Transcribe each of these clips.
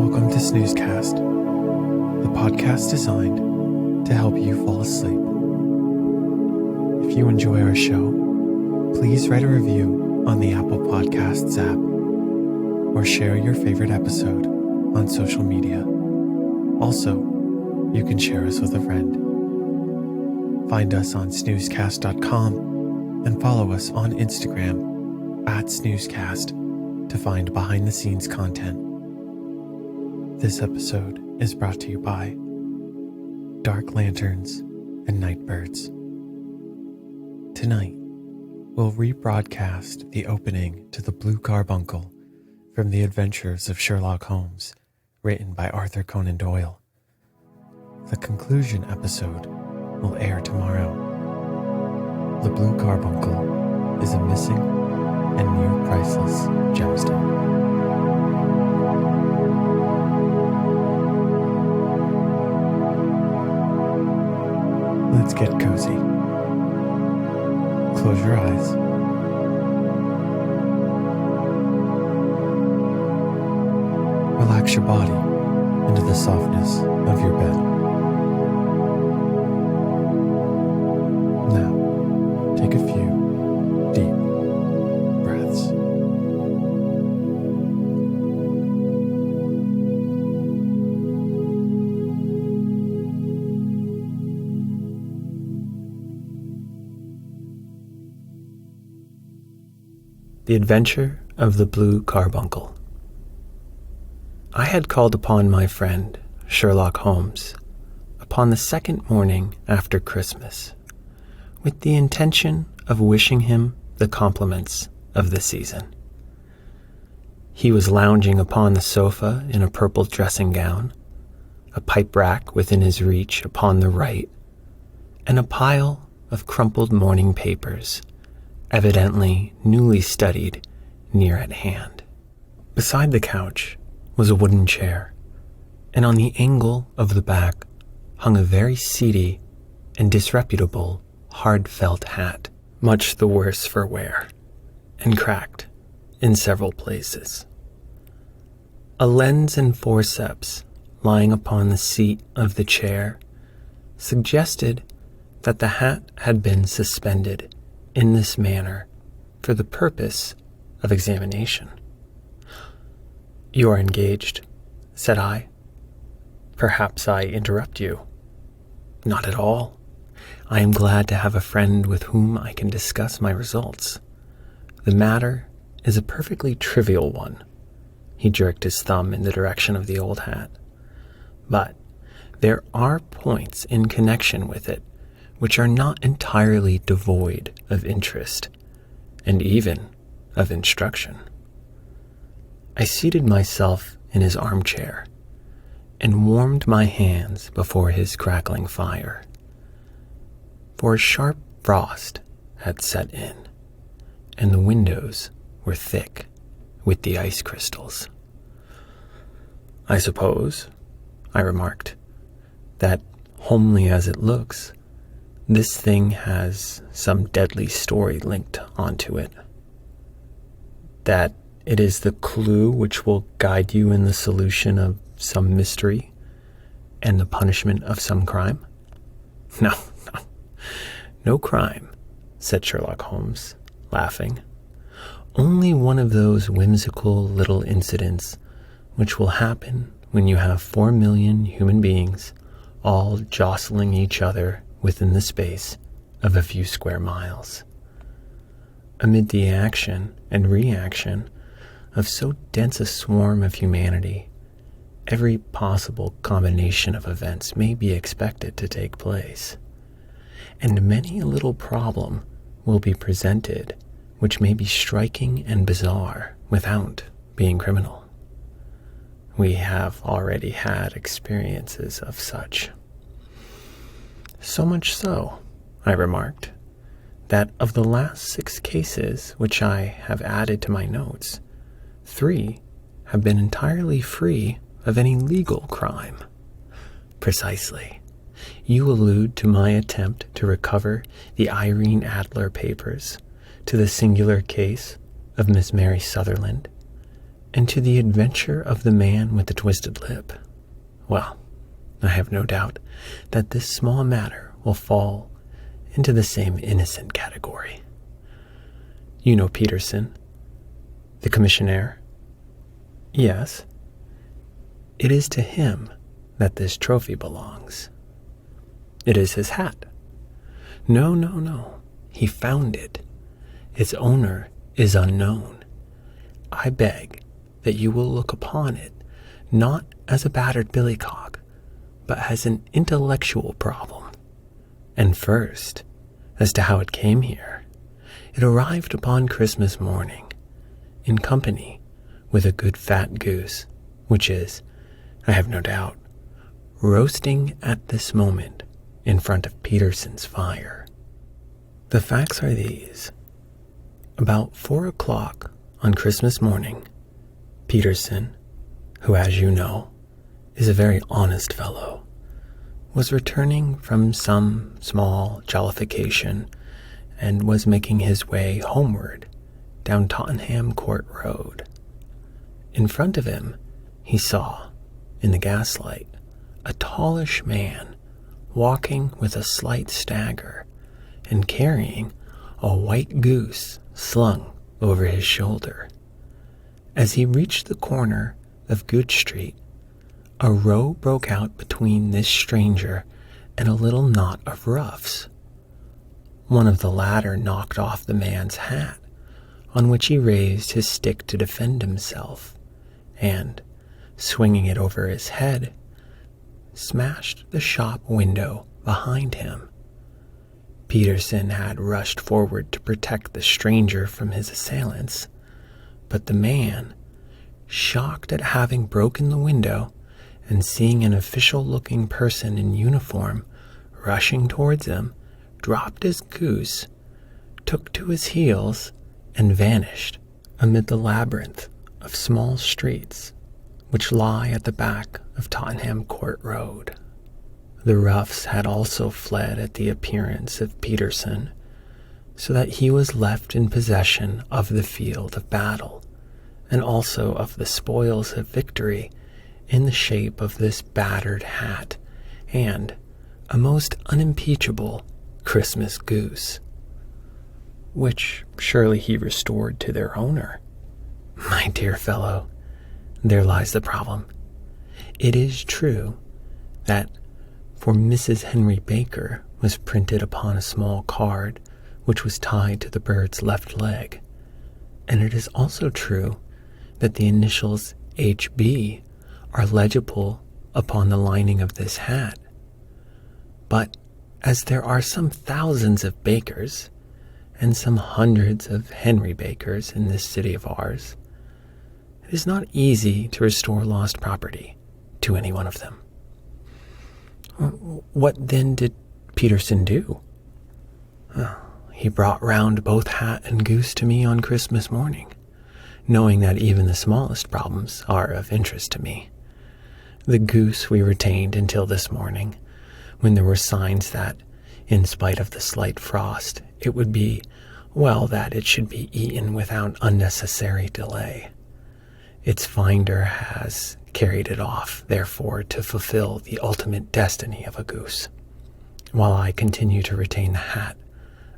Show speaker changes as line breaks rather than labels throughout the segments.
Welcome to Snoozecast, the podcast designed to help you fall asleep. If you enjoy our show, please write a review on the Apple Podcasts app or share your favorite episode on social media. Also, you can share us with a friend. Find us on snoozecast.com and follow us on Instagram @Snoozecast to find behind-the-scenes content. This episode is brought to you by Dark Lanterns and Nightbirds. Tonight, we'll rebroadcast the opening to the Blue Carbuncle from the Adventures of Sherlock Holmes, written by Arthur Conan Doyle. The conclusion episode will air tomorrow. The Blue Carbuncle is a missing and near-priceless gemstone. Let's get cozy. Close your eyes. Relax your body into the softness of your bed. Now, take a few deep breaths. The Adventure of the Blue Carbuncle. I had called upon my friend, Sherlock Holmes, upon the second morning after Christmas, with the intention of wishing him the compliments of the season. He was lounging upon the sofa in a purple dressing gown, a pipe rack within his reach upon the right, and a pile of crumpled morning papers, evidently newly studied, near at hand. Beside the couch was a wooden chair, and on the angle of the back hung a very seedy and disreputable hard felt hat, much the worse for wear, and cracked in several places. A lens and forceps lying upon the seat of the chair suggested that the hat had been suspended in this manner for the purpose of examination. "You are engaged," said I. "Perhaps I interrupt you." "Not at all. I am glad to have a friend with whom I can discuss my results. The matter is a perfectly trivial one." He jerked his thumb in the direction of the old hat. "But there are points in connection with it which are not entirely devoid of interest, and even of instruction." I seated myself in his armchair and warmed my hands before his crackling fire, for a sharp frost had set in, and the windows were thick with the ice crystals. "I suppose," I remarked, "that, homely as it looks, this thing has some deadly story linked onto it. That it is the clue which will guide you in the solution of some mystery and the punishment of some crime?" No crime," said Sherlock Holmes, laughing. "Only one of those whimsical little incidents which will happen when you have 4 million human beings all jostling each other within the space of a few square miles. Amid the action and reaction of so dense a swarm of humanity, every possible combination of events may be expected to take place, and many a little problem will be presented which may be striking and bizarre without being criminal. We have already had experiences of such. So much so," I remarked, "that of the last 6 cases which I have added to my notes, 3 have been entirely free of any legal crime." "Precisely. You allude to my attempt to recover the Irene Adler papers, to the singular case of Miss Mary Sutherland, And to the adventure of the man with the twisted lip, well, I have no doubt that this small matter will fall into the same innocent category. You know Peterson, the commissionaire? Yes. It is to him that this trophy belongs. It is his hat. No. He found it. Its owner is unknown. I beg that you will look upon it not as a battered billycock, but as an intellectual problem. And first, as to how it came here, it arrived upon Christmas morning, in company with a good fat goose, which is, I have no doubt, roasting at this moment in front of Peterson's fire. The facts are these. About 4 o'clock on Christmas morning, Peterson, who, as you know, is a very honest fellow, was returning from some small jollification and was making his way homeward down Tottenham Court Road. In front of him, he saw, in the gaslight, a tallish man walking with a slight stagger and carrying a white goose slung over his shoulder. As he reached the corner of Good Street, a row broke out between this stranger and a little knot of roughs. One of the latter knocked off the man's hat, on which he raised his stick to defend himself, and, swinging it over his head, smashed the shop window behind him. Peterson had rushed forward to protect the stranger from his assailants, but the man, shocked at having broken the window and seeing an official-looking person in uniform rushing towards him, dropped his goose, took to his heels, and vanished amid the labyrinth of small streets which lie at the back of Tottenham Court Road. The roughs had also fled at the appearance of Peterson, so that he was left in possession of the field of battle, and also of the spoils of victory in the shape of this battered hat and a most unimpeachable Christmas goose, which surely he restored to their owner. My dear fellow, there lies the problem. It is true that for Mrs. Henry Baker was printed upon a small card which was tied to the bird's left leg, and it is also true that the initials H.B. are legible upon the lining of this hat. But as there are some thousands of Bakers and some hundreds of Henry Bakers in this city of ours, it is not easy to restore lost property to any one of them. What then did Peterson do? He brought round both hat and goose to me on Christmas morning, knowing that even the smallest problems are of interest to me. The goose we retained until this morning, when there were signs that, in spite of the slight frost, it would be well that it should be eaten without unnecessary delay. Its finder has carried it off, therefore, to fulfill the ultimate destiny of a goose, while I continue to retain the hat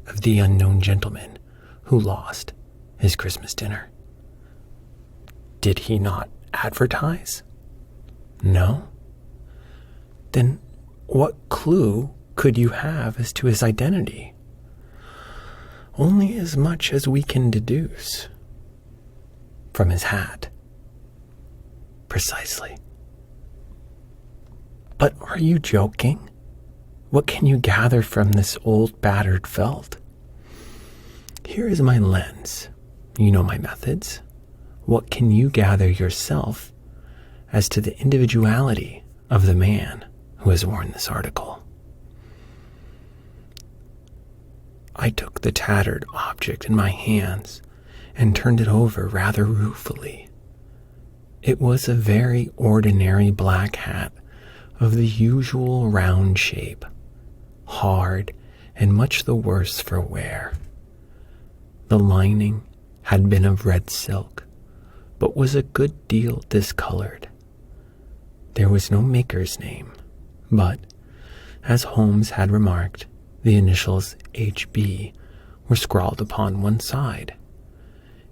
of the unknown gentleman who lost his Christmas dinner. Did he not advertise? No? Then what clue could you have as to his identity? Only as much as we can deduce from his hat. Precisely. But are you joking? What can you gather from this old battered felt? Here is my lens. You know my methods. What can you gather yourself as to the individuality of the man who has worn this article? I took the tattered object in my hands and turned it over rather ruefully. It was a very ordinary black hat of the usual round shape, hard and much the worse for wear. The lining had been of red silk, but was a good deal discolored. There was no maker's name, but, as Holmes had remarked, the initials HB were scrawled upon one side.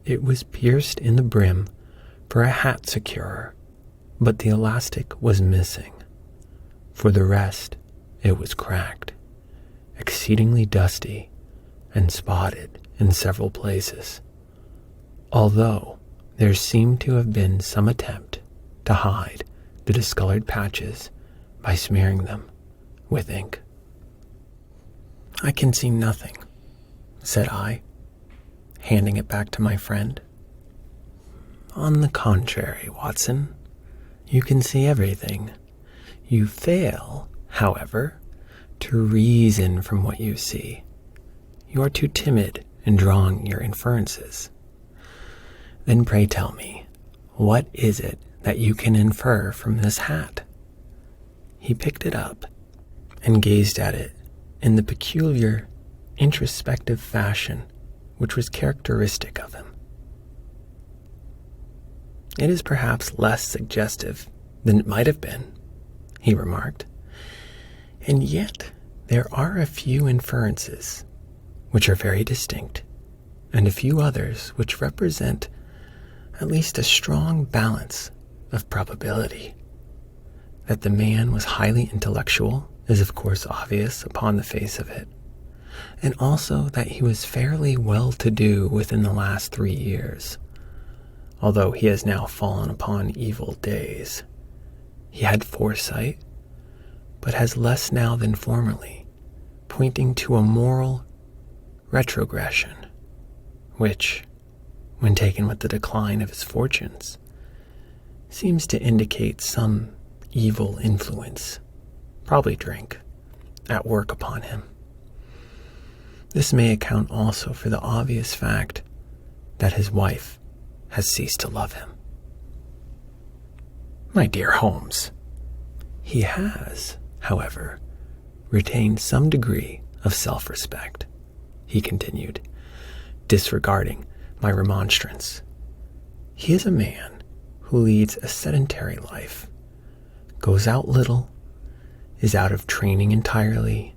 It was pierced in the brim for a hat securer, but the elastic was missing. For the rest, it was cracked, exceedingly dusty, and spotted in several places, although there seemed to have been some attempt to hide the discolored patches by smearing them with ink. "I can see nothing," said I, handing it back to my friend. "On the contrary, Watson, you can see everything. You fail, however, to reason from what you see. You are too timid in drawing your inferences. Then pray tell me, what is it that you can infer from this hat?" He picked it up and gazed at it in the peculiar, introspective fashion which was characteristic of him. "It is perhaps less suggestive than it might have been," he remarked, "and yet there are a few inferences which are very distinct, and a few others which represent at least a strong balance of probability. That the man was highly intellectual is of course obvious upon the face of it, and also that he was fairly well-to-do within the last 3 years, although he has now fallen upon evil days. He had foresight, but has less now than formerly, pointing to a moral retrogression, which, when taken with the decline of his fortunes, seems to indicate some evil influence, probably drink, at work upon him. This may account also for the obvious fact that his wife has ceased to love him." "My dear Holmes." "He has, however, retained some degree of self-respect," he continued, disregarding my remonstrance. "He is a man who leads a sedentary life, goes out little, is out of training entirely,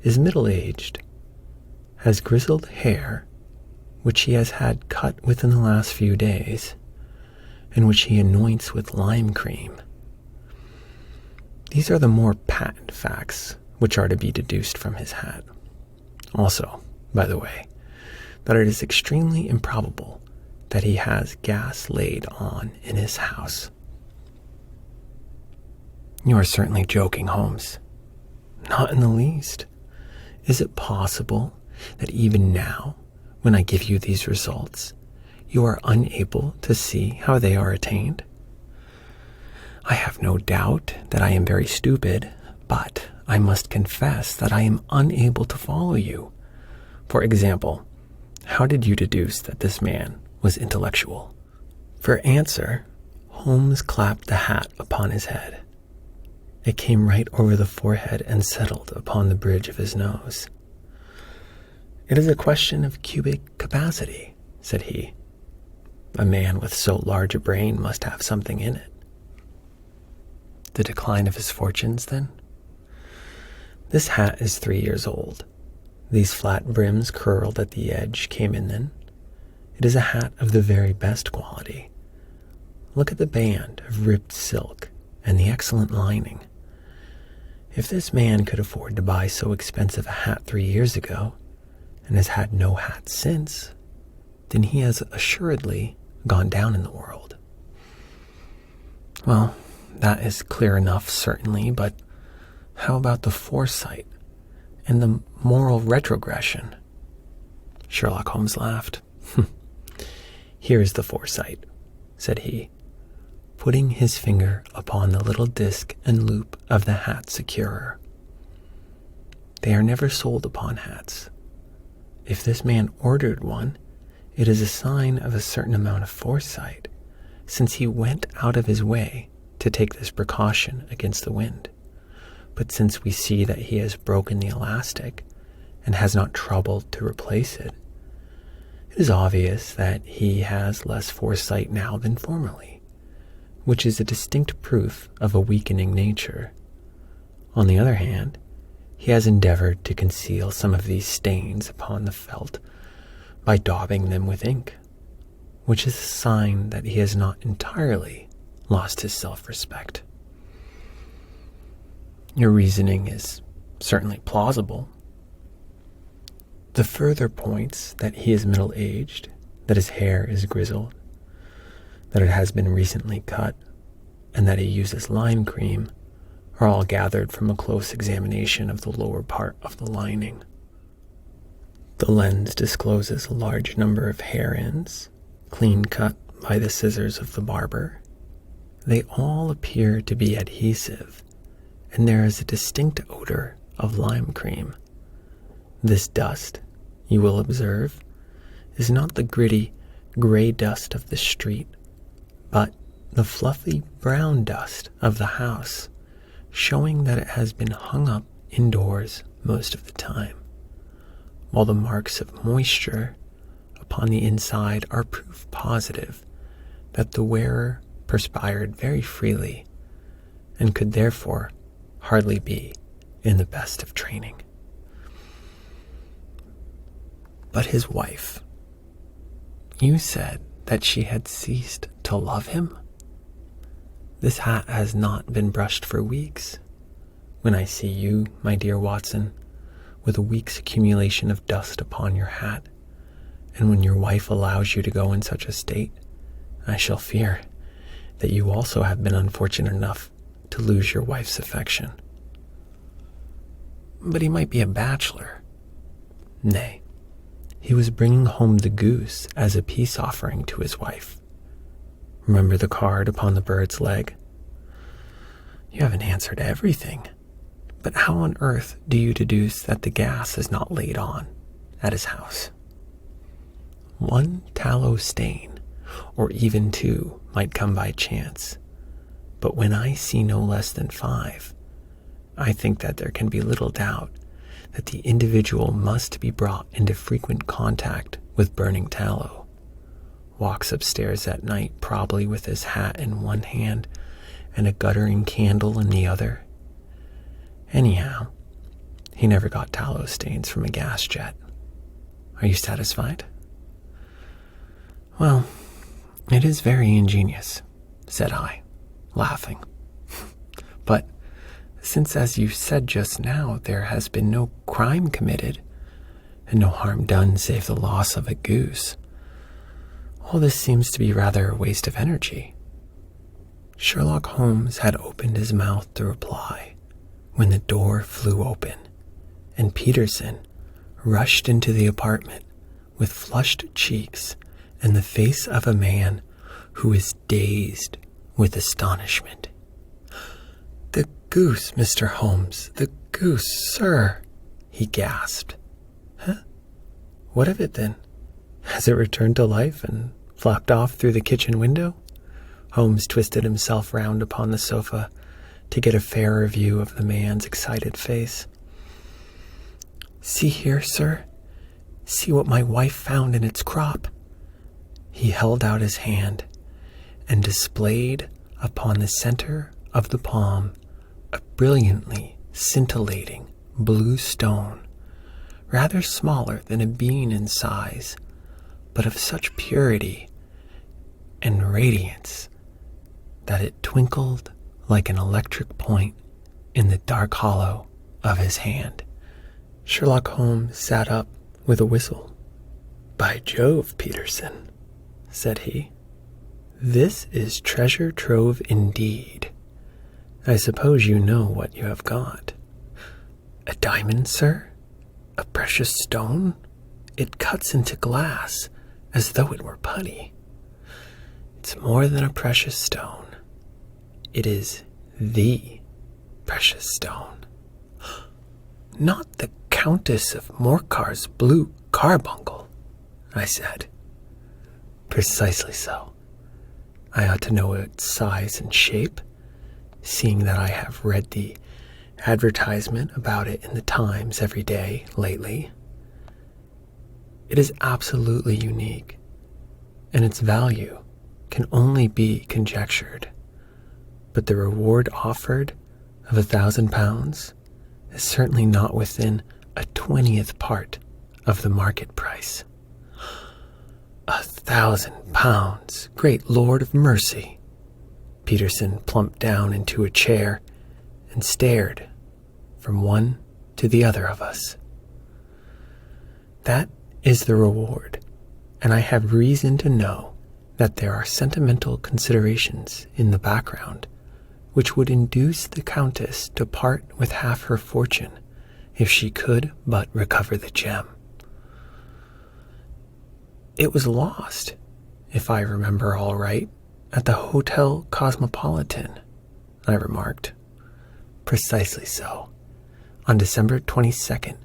is middle-aged, has grizzled hair, which he has had cut within the last few days, and which he anoints with lime cream. These are the more patent facts which are to be deduced from his hat. Also, by the way, that it is extremely improbable that he has gas laid on in his house." "You are certainly joking, Holmes." "Not in the least. Is it possible that even now, when I give you these results, you are unable to see how they are attained? I have no doubt that I am very stupid, but I must confess that I am unable to follow you. For example, how did you deduce that this man was intellectual?" For answer, Holmes clapped the hat upon his head. It came right over the forehead and settled upon the bridge of his nose. "It is a question of cubic capacity," said he. "A man with so large a brain must have something in it." "The decline of his fortunes, then?" "This hat is 3 years old. These flat brims curled at the edge came in then. It is a hat of the very best quality. Look at the band of ribbed silk and the excellent lining. If this man could afford to buy so expensive a hat 3 years ago, and has had no hat since, then he has assuredly gone down in the world." "Well, that is clear enough, certainly, but how about the foresight and the moral retrogression?" Sherlock Holmes laughed. "Here is the foresight," said he, putting his finger upon the little disc and loop of the hat securer. "They are never sold upon hats. If this man ordered one, it is a sign of a certain amount of foresight, since he went out of his way to take this precaution against the wind. But since we see that he has broken the elastic and has not troubled to replace it, It is obvious that he has less foresight now than formerly, which is a distinct proof of a weakening nature. On the other hand, he has endeavored to conceal some of these stains upon the felt by daubing them with ink, which is a sign that he has not entirely lost his self-respect. Your reasoning is certainly plausible. The further points that he is middle-aged, that his hair is grizzled, that it has been recently cut, and that he uses lime cream are all gathered from a close examination of the lower part of the lining. The lens discloses a large number of hair ends, clean cut by the scissors of the barber. They all appear to be adhesive, and there is a distinct odor of lime cream. This dust, you will observe, is not the gritty, gray dust of the street, but the fluffy brown dust of the house, showing that it has been hung up indoors most of the time, while the marks of moisture upon the inside are proof positive that the wearer perspired very freely and could therefore hardly be in the best of training. But his wife, you said that she had ceased to love him? This hat has not been brushed for weeks. When I see you, my dear Watson, with a week's accumulation of dust upon your hat, and when your wife allows you to go in such a state, I shall fear that you also have been unfortunate enough to lose your wife's affection. But he might be a bachelor. Nay, he was bringing home the goose as a peace offering to his wife. Remember the card upon the bird's leg? You haven't answered everything. But how on earth do you deduce that the gas is not laid on at his house? One tallow stain, or even two, might come by chance. But when I see no less than 5, I think that there can be little doubt that the individual must be brought into frequent contact with burning tallow, walks upstairs at night probably with his hat in one hand and a guttering candle in the other. Anyhow, he never got tallow stains from a gas jet. Are you satisfied? Well, it is very ingenious, said I, laughing. But since, as you said just now, there has been no crime committed and no harm done save the loss of a goose, all this seems to be rather a waste of energy. Sherlock Holmes had opened his mouth to reply when the door flew open, and Peterson rushed into the apartment with flushed cheeks and the face of a man who is dazed with astonishment. "The goose, Mr. Holmes, the goose, sir," he gasped. "Huh? What of it then? Has it returned to life and flapped off through the kitchen window?" Holmes twisted himself round upon the sofa to get a fairer view of the man's excited face. "See here, sir. See what my wife found in its crop." He held out his hand and displayed upon the center of the palm a brilliantly scintillating blue stone, rather smaller than a bean in size, but of such purity and radiance that it twinkled like an electric point in the dark hollow of his hand. Sherlock Holmes sat up with a whistle. "By Jove, Peterson," said he, "this is treasure trove indeed. I suppose you know what you have got." "A diamond, sir? A precious stone? It cuts into glass as though it were putty." "It's more than a precious stone. It is the precious stone." "Not the Countess of Morcar's Blue Carbuncle," I said. "Precisely so. I ought to know its size and shape, seeing that I have read the advertisement about it in the Times every day lately." It is absolutely unique, and its value can only be conjectured. But the reward offered of £1,000 is certainly not within a 20th part of the market price. £1,000, great Lord of mercy! Peterson plumped down into a chair and stared from one to the other of us. That is the reward, and I have reason to know that there are sentimental considerations in the background which would induce the Countess to part with half her fortune if she could but recover the gem. It was lost, if I remember all right, at the Hotel Cosmopolitan, I remarked. Precisely so. On December 22nd,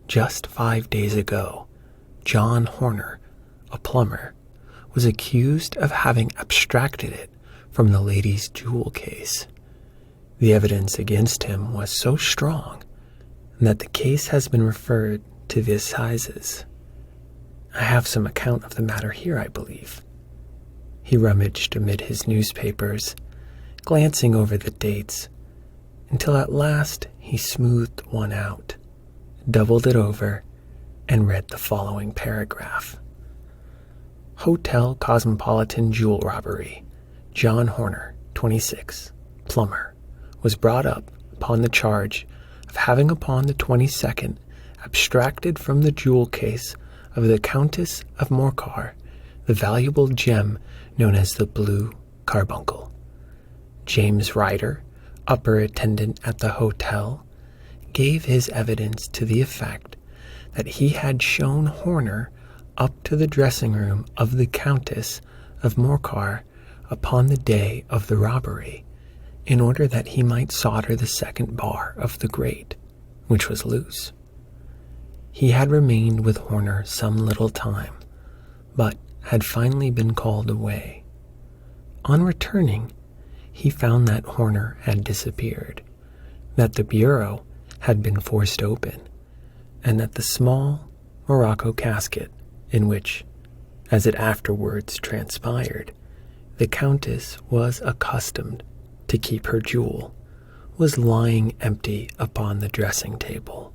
just 5 days ago, John Horner, a plumber, was accused of having abstracted it from the lady's jewel case. The evidence against him was so strong that the case has been referred to the assizes. I have some account of the matter here, I believe. He rummaged amid his newspapers, glancing over the dates, until at last he smoothed one out, doubled it over, and read the following paragraph. Hotel Cosmopolitan jewel robbery. John Horner, 26, plumber, was brought up upon the charge of having upon the 22nd abstracted from the jewel case of the Countess of Morcar the valuable gem known as the Blue Carbuncle. James Ryder, upper attendant at the hotel, gave his evidence to the effect that he had shown Horner up to the dressing room of the Countess of Morcar upon the day of the robbery, in order that he might solder the second bar of the grate, which was loose. He had remained with Horner some little time, but had finally been called away. On returning, he found that Horner had disappeared, that the bureau had been forced open, and that the small morocco casket in which, as it afterwards transpired, the Countess was accustomed to keep her jewel, was lying empty upon the dressing table.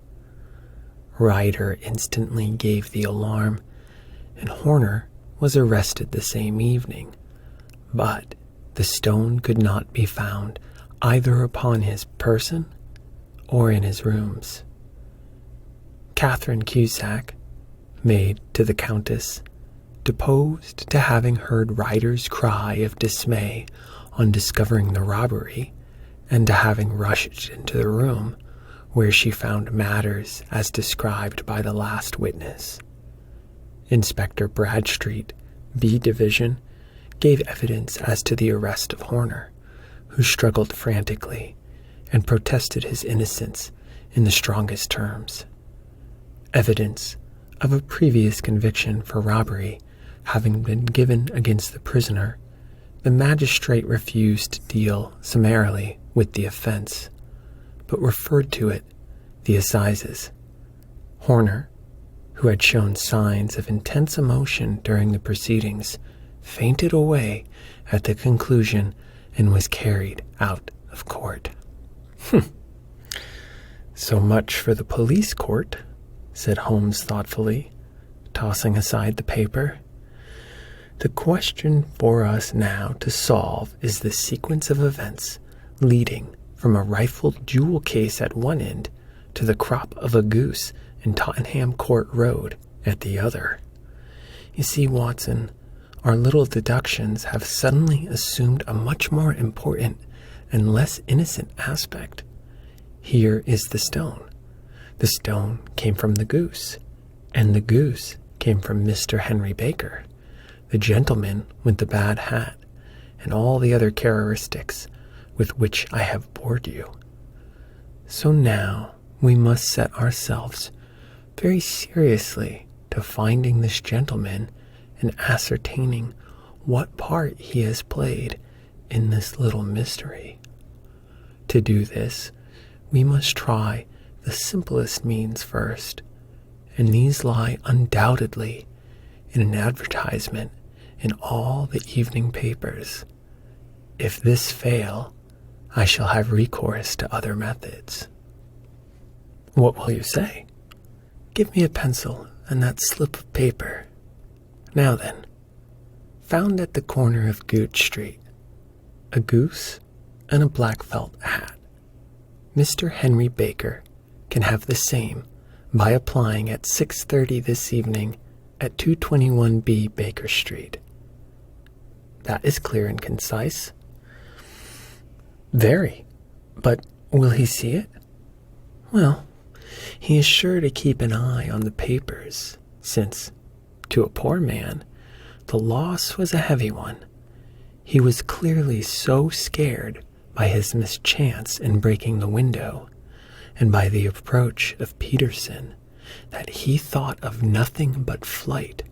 Ryder instantly gave the alarm, and Horner was arrested the same evening, but the stone could not be found either upon his person or in his rooms. Catherine Cusack, maid to the Countess, deposed to having heard Ryder's cry of dismay on discovering the robbery, and to having rushed into the room where she found matters as described by the last witness. Inspector Bradstreet, B Division, gave evidence as to the arrest of Horner, who struggled frantically and protested his innocence in the strongest terms. Evidence of a previous conviction for robbery having been given against the prisoner, the magistrate refused to deal summarily with the offense, but referred to it, the assizes. Horner, who had shown signs of intense emotion during the proceedings, fainted away at the conclusion and was carried out of court. So much for the police court, said Holmes thoughtfully, tossing aside the paper. The question for us now to solve is the sequence of events leading from a rifled jewel case at one end to the crop of a goose in Tottenham Court Road at the other. You see, Watson, our little deductions have suddenly assumed a much more important and less innocent aspect. Here is the stone. The stone came from the goose, and the goose came from Mr. Henry Baker, the gentleman with the bad hat, and all the other characteristics with which I have bored you. So now we must set ourselves very seriously to finding this gentleman and ascertaining what part he has played in this little mystery. To do this, we must try the simplest means first, and these lie undoubtedly in an advertisement in all the evening papers. If this fail, I shall have recourse to other methods. What will you say? Give me a pencil and that slip of paper. Now then, found at the corner of Gooch Street, a goose and a black felt hat. Mr. Henry Baker can have the same by applying at 6:30 this evening at 221B Baker Street. That is clear and concise. Very. But will he see it? Well, he is sure to keep an eye on the papers, since, to a poor man, the loss was a heavy one. He was clearly so scared by his mischance in breaking the window, and by the approach of Peterson, that he thought of nothing but flight.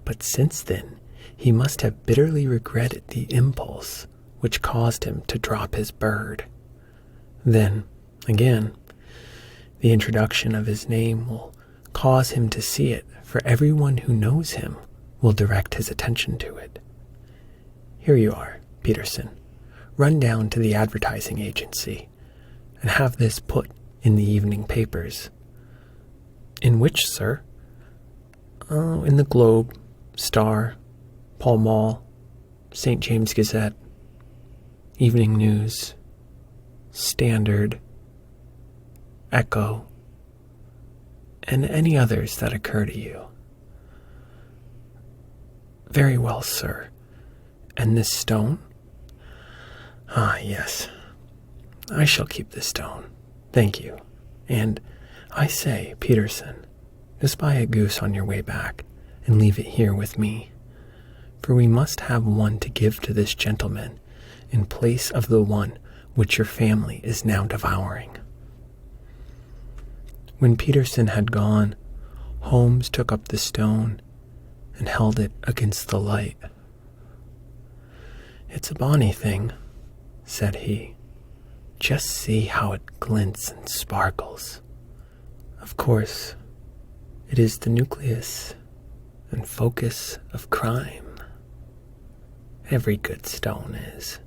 But since then, he must have bitterly regretted the impulse which caused him to drop his bird. Then, again, the introduction of his name will cause him to see it, for everyone who knows him will direct his attention to it. Here you are, Peterson. Run down to the advertising agency and have this put in the evening papers. In which, sir? Oh, in the Globe, Star, Pall Mall, St. James Gazette, Evening News, Standard, Echo, and any others that occur to you. Very well, sir. And this stone? Ah, yes. I shall keep this stone. Thank you. And I say, Peterson, just buy a goose on your way back and leave it here with me, for we must have one to give to this gentleman in place of the one which your family is now devouring. When Peterson had gone, Holmes took up the stone and held it against the light. It's a bonny thing, said he. Just see how it glints and sparkles. Of course, it is the nucleus and focus of crime. Every good stone is.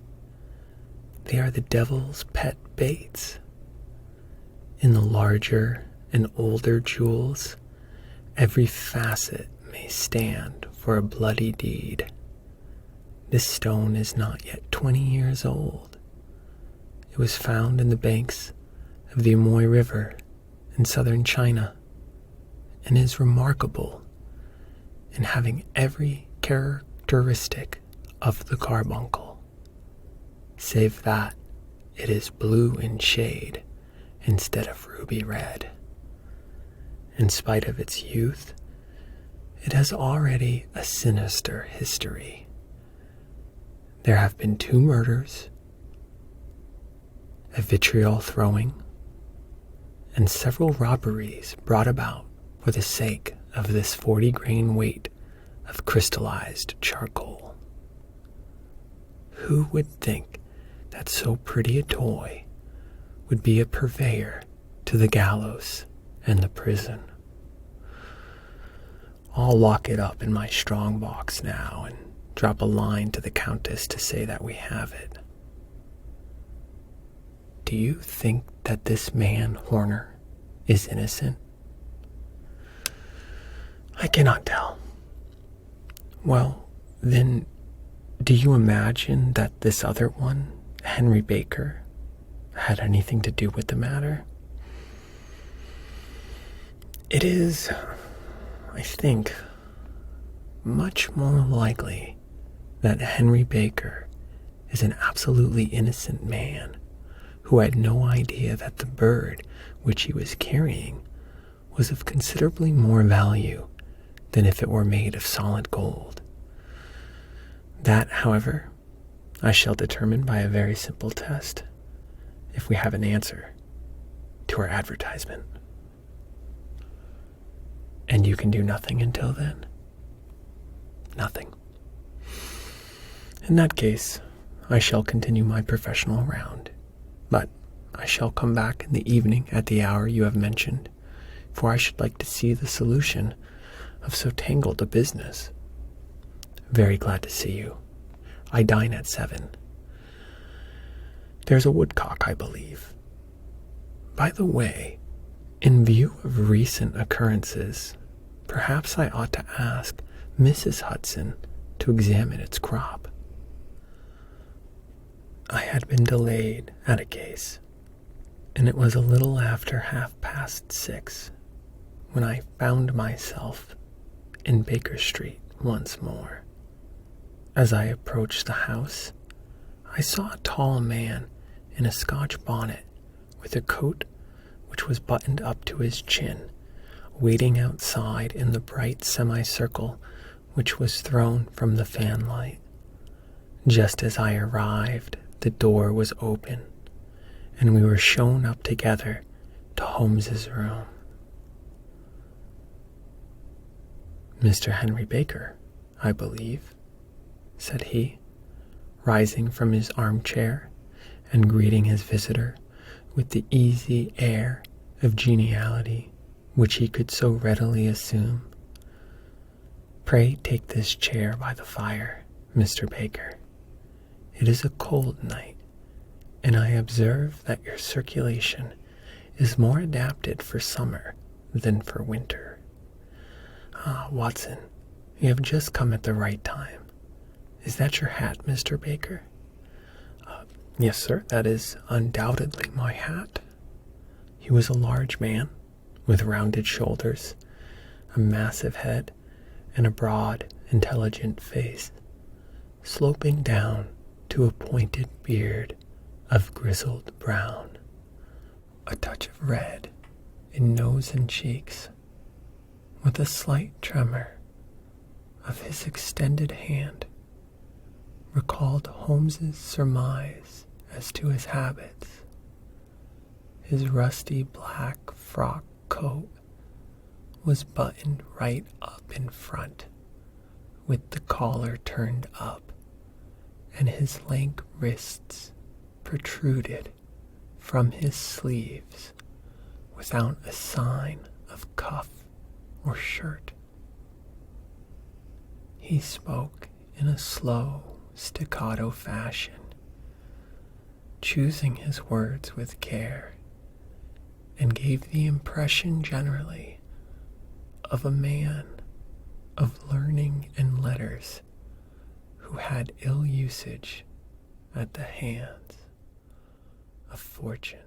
They are the devil's pet baits. In the larger and older jewels, every facet may stand for a bloody deed. This stone is not yet 20 years old. It was found in the banks of the Amoy River in southern China, and is remarkable in having every characteristic of the carbuncle, save that it is blue in shade instead of ruby red. In spite of its youth, it has already a sinister history. There have been 2 murders, a vitriol throwing, and several robberies brought about for the sake of this 40-grain weight of crystallized charcoal. Who would think that so pretty a toy would be a purveyor to the gallows and the prison? I'll lock it up in my strong box now and drop a line to the Countess to say that we have it. Do you think that this man, Horner, is innocent? I cannot tell. Well, then, do you imagine that this other one, Henry Baker, had anything to do with the matter? It is, I think, much more likely that Henry Baker is an absolutely innocent man who had no idea that the bird which he was carrying was of considerably more value than if it were made of solid gold. That, however, I shall determine by a very simple test, if we have an answer to our advertisement. And you can do nothing until then? Nothing. In that case, I shall continue my professional round, but I shall come back in the evening at the hour you have mentioned for I should like to see the solution of so tangled a business. Very glad to see you. I dine at 7. There's a woodcock, I believe. By the way, in view of recent occurrences, perhaps I ought to ask Mrs. Hudson to examine its crop. I had been delayed at a case, and it was a little after 6:30 when I found myself in Baker Street once more. As I approached the house, I saw a tall man in a Scotch bonnet with a coat which was buttoned up to his chin, waiting outside in the bright semicircle which was thrown from the fanlight. Just as I arrived, the door was open, and we were shown up together to Holmes's room. "Mr. Henry Baker, I believe," said he, rising from his armchair and greeting his visitor with the easy air of geniality which he could so readily assume. "Pray take this chair by the fire, Mr. Baker. It is a cold night, and I observe that your circulation is more adapted for summer than for winter. Ah, Watson, you have just come at the right time. Is that your hat, Mr. Baker?" "Yes, sir, that is undoubtedly my hat." He was a large man, with rounded shoulders, a massive head, and a broad, intelligent face, sloping down to a pointed beard of grizzled brown, a touch of red in nose and cheeks, with a slight tremor of his extended hand, recalled Holmes's surmise as to his habits. His rusty black frock coat was buttoned right up in front, with the collar turned up, and his lank wrists protruded from his sleeves without a sign of cuff or shirt. He spoke in a slow, staccato fashion, choosing his words with care, and gave the impression generally of a man of learning and letters who had ill usage at the hands of fortune.